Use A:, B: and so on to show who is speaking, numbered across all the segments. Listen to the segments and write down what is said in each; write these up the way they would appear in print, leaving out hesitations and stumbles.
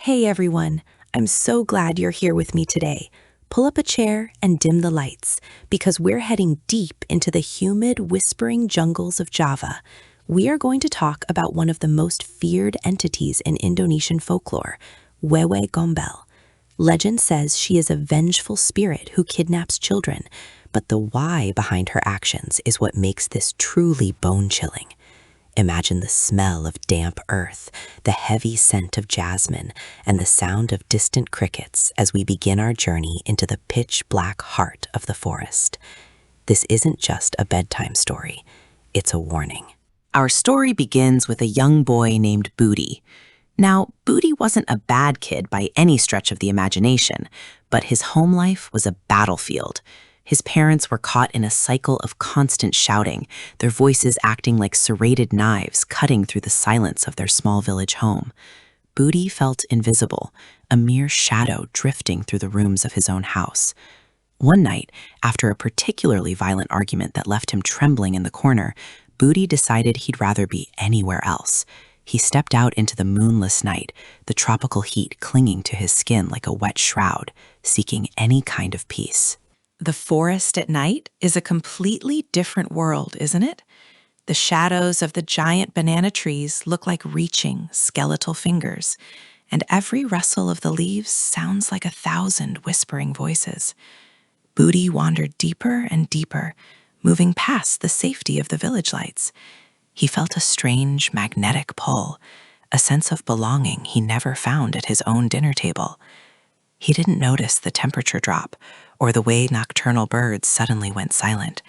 A: Hey everyone, I'm so glad you're here with me today. Pull up a chair and dim the lights because we're heading deep into the humid, whispering jungles of Java. We are going to talk about one of the most feared entities in Indonesian folklore, Wewe Gombel. Legend says she is a vengeful spirit who kidnaps children, but the why behind her actions is what makes this truly bone-chilling. Imagine the smell of damp earth, the heavy scent of jasmine, and the sound of distant crickets as we begin our journey into the pitch-black heart of the forest. This isn't just a bedtime story, it's a warning.
B: Our story begins with a young boy named Booty. Now, Booty wasn't a bad kid by any stretch of the imagination, but his home life was a battlefield. His parents were caught in a cycle of constant shouting, their voices acting like serrated knives cutting through the silence of their small village home. Booty felt invisible, a mere shadow drifting through the rooms of his own house. One night, after a particularly violent argument that left him trembling in the corner, Booty decided he'd rather be anywhere else. He stepped out into the moonless night, the tropical heat clinging to his skin like a wet shroud, seeking any kind of peace.
C: The forest at night is a completely different world, isn't it? The shadows of the giant banana trees look like reaching, skeletal fingers, and every rustle of the leaves sounds like 1,000 whispering voices. Booty wandered deeper and deeper, moving past the safety of the village lights. He felt a strange magnetic pull, a sense of belonging he never found at his own dinner table. He didn't notice the temperature drop or the way nocturnal birds suddenly went silent,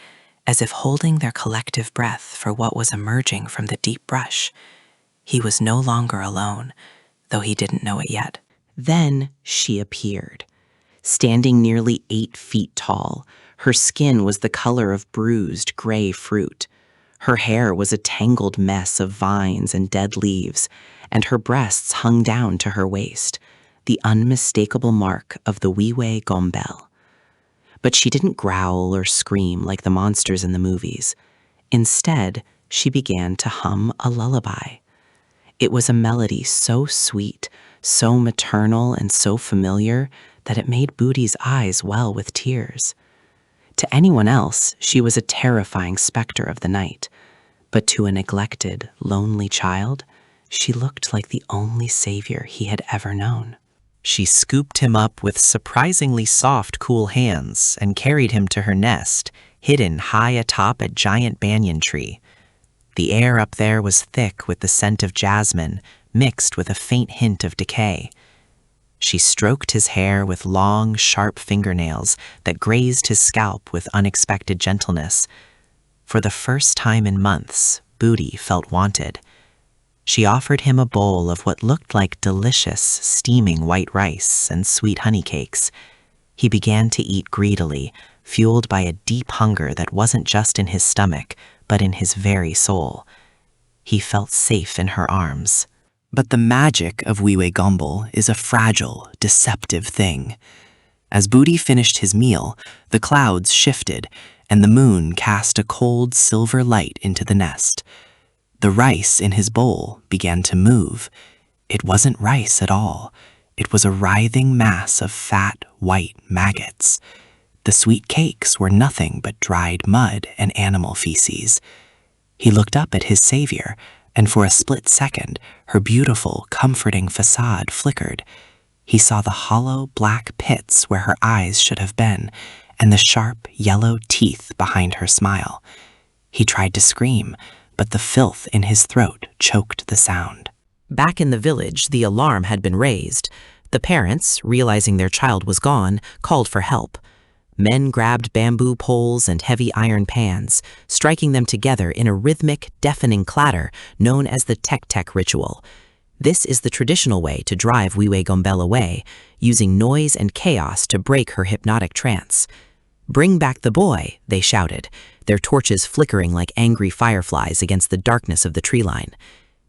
C: as if holding their collective breath for what was emerging from the deep brush. He was no longer alone, though he didn't know it yet.
B: Then she appeared. Standing nearly 8 feet tall, her skin was the color of bruised gray fruit. Her hair was a tangled mess of vines and dead leaves, and her breasts hung down to her waist, the unmistakable mark of the Wewe Gombel. But she didn't growl or scream like the monsters in the movies. Instead, she began to hum a lullaby. It was a melody so sweet, so maternal, and so familiar that it made Booty's eyes well with tears. To anyone else, she was a terrifying specter of the night, but to a neglected, lonely child, she looked like the only savior he had ever known.
D: She scooped him up with surprisingly soft, cool hands and carried him to her nest, hidden high atop a giant banyan tree. The air up there was thick with the scent of jasmine, mixed with a faint hint of decay. She stroked his hair with long, sharp fingernails that grazed his scalp with unexpected gentleness. For the first time in months, Booty felt wanted. She offered him a bowl of what looked like delicious, steaming white rice and sweet honey cakes. He began to eat greedily, fueled by a deep hunger that wasn't just in his stomach, but in his very soul. He felt safe in her arms.
E: But the magic of Wewe Gombel is a fragile, deceptive thing. As Booty finished his meal, the clouds shifted, and the moon cast a cold silver light into the nest. The rice in his bowl began to move. It wasn't rice at all. It was a writhing mass of fat, white maggots. The sweet cakes were nothing but dried mud and animal feces. He looked up at his savior, and for a split second, her beautiful, comforting facade flickered. He saw the hollow, black pits where her eyes should have been, and the sharp, yellow teeth behind her smile. He tried to scream, but the filth in his throat choked the sound.
B: Back in the village, the alarm had been raised. The parents, realizing their child was gone, called for help. Men grabbed bamboo poles and heavy iron pans, striking them together in a rhythmic, deafening clatter known as the tek-tek ritual. This is the traditional way to drive Wewe Gombel away, using noise and chaos to break her hypnotic trance. "Bring back the boy," they shouted, their torches flickering like angry fireflies against the darkness of the tree line.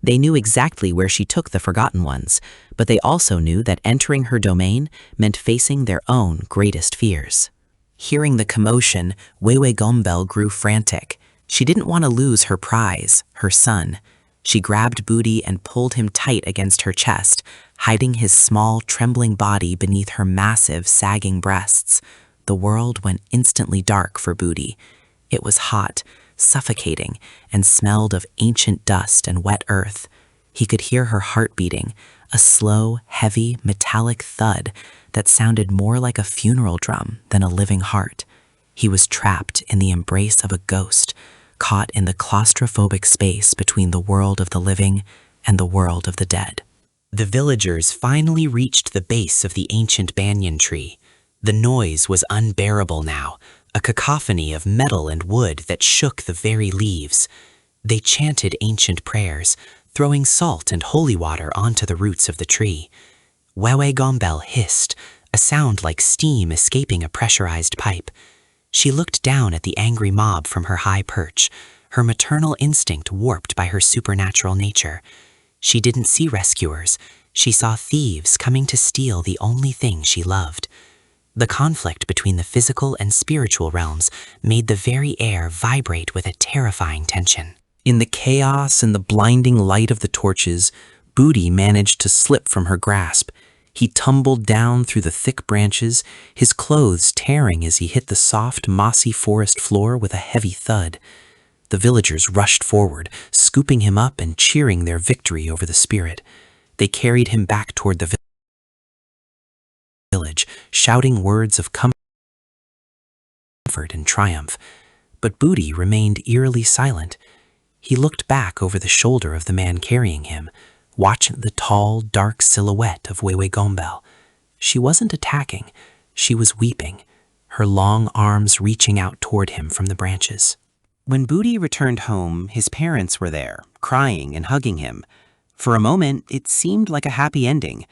B: They knew exactly where she took the forgotten ones, but they also knew that entering her domain meant facing their own greatest fears. Hearing the commotion, Wewe Gombel grew frantic. She didn't want to lose her prize, her son.
E: She grabbed Booty and pulled him tight against her chest, hiding his small, trembling body beneath her massive, sagging breasts. The world went instantly dark for Booty. It was hot, suffocating, and smelled of ancient dust and wet earth. He could hear her heart beating, a slow, heavy, metallic thud that sounded more like a funeral drum than a living heart. He was trapped in the embrace of a ghost, caught in the claustrophobic space between the world of the living and the world of the dead. The villagers finally reached the base of the ancient banyan tree. The noise was unbearable now, a cacophony of metal and wood that shook the very leaves. They chanted ancient prayers, throwing salt and holy water onto the roots of the tree. Wewe Gombel hissed, a sound like steam escaping a pressurized pipe. She looked down at the angry mob from her high perch, her maternal instinct warped by her supernatural nature. She didn't see rescuers. She saw thieves coming to steal the only thing she loved. The conflict between the physical and spiritual realms made the very air vibrate with a terrifying tension. In the chaos and the blinding light of the torches, Booty managed to slip from her grasp. He tumbled down through the thick branches, his clothes tearing as he hit the soft, mossy forest floor with a heavy thud. The villagers rushed forward, scooping him up and cheering their victory over the spirit. They carried him back toward the village, shouting words of comfort and triumph. But Booty remained eerily silent. He looked back over the shoulder of the man carrying him, watching the tall, dark silhouette of Wewe Gombel. She wasn't attacking, she was weeping, her long arms reaching out toward him from the branches. When Booty returned home, his parents were there, crying and hugging him. For a moment, it seemed like a happy ending.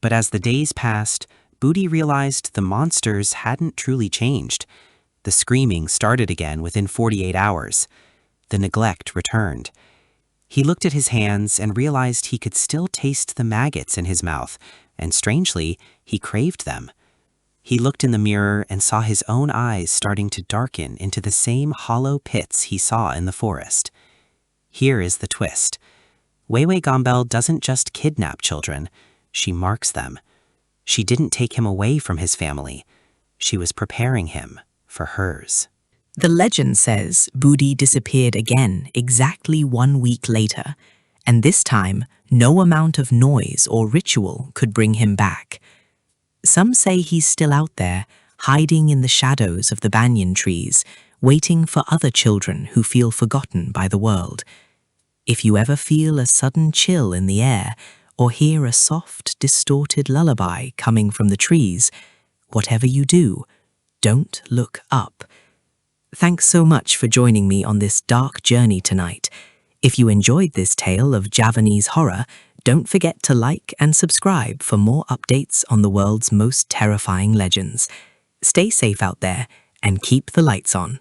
E: But as the days passed, Booty realized the monsters hadn't truly changed. The screaming started again within 48 hours. The neglect returned. He looked at his hands and realized he could still taste the maggots in his mouth, and strangely, he craved them. He looked in the mirror and saw his own eyes starting to darken into the same hollow pits he saw in the forest. Here is the twist. Wewe Gombel doesn't just kidnap children, she marks them. She didn't take him away from his family. She was preparing him for hers.
C: The legend says Booty disappeared again exactly 1 week later, and this time no amount of noise or ritual could bring him back. Some say he's still out there, hiding in the shadows of the banyan trees, waiting for other children who feel forgotten by the world. If you ever feel a sudden chill in the air or hear a soft, distorted lullaby coming from the trees, whatever you do, don't look up. Thanks so much for joining me on this dark journey tonight. If you enjoyed this tale of Javanese horror, don't forget to like and subscribe for more updates on the world's most terrifying legends. Stay safe out there and keep the lights on.